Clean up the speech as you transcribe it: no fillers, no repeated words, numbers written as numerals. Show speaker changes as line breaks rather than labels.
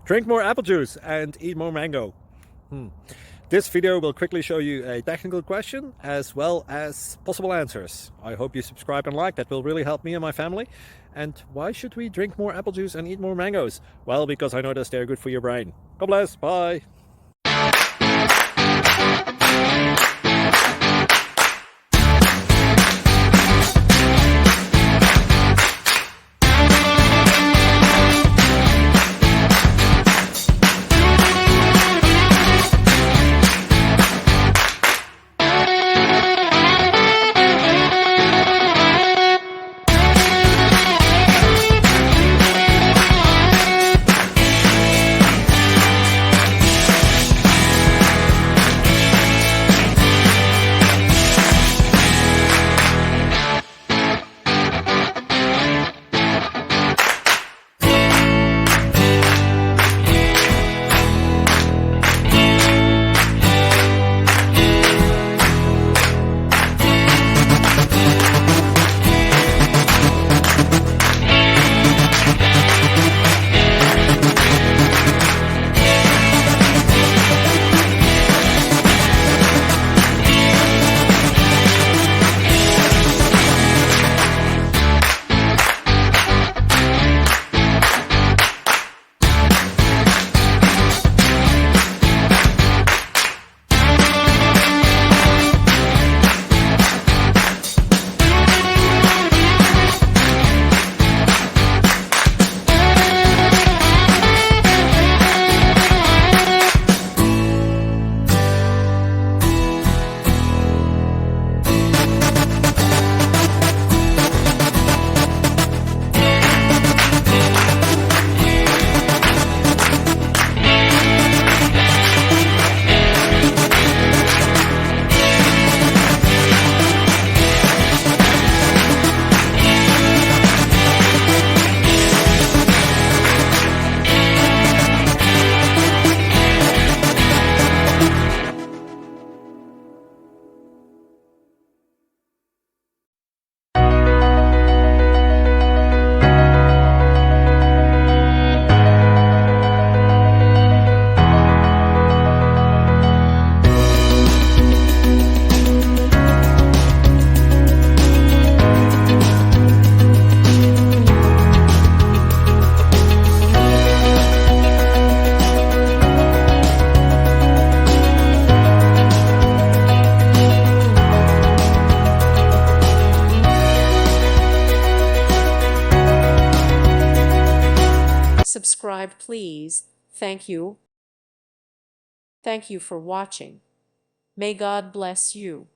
Drink more apple juice and eat more mango. This video will quickly show you a technical question as well as possible answers. I hope you subscribe and like, that will really help me and my family. And why should we drink more apple juice and eat more mangoes? Well, because I noticed they're good for your brain. God bless, bye.
Subscribe, please. Thank you. Thank you for watching. May God bless you.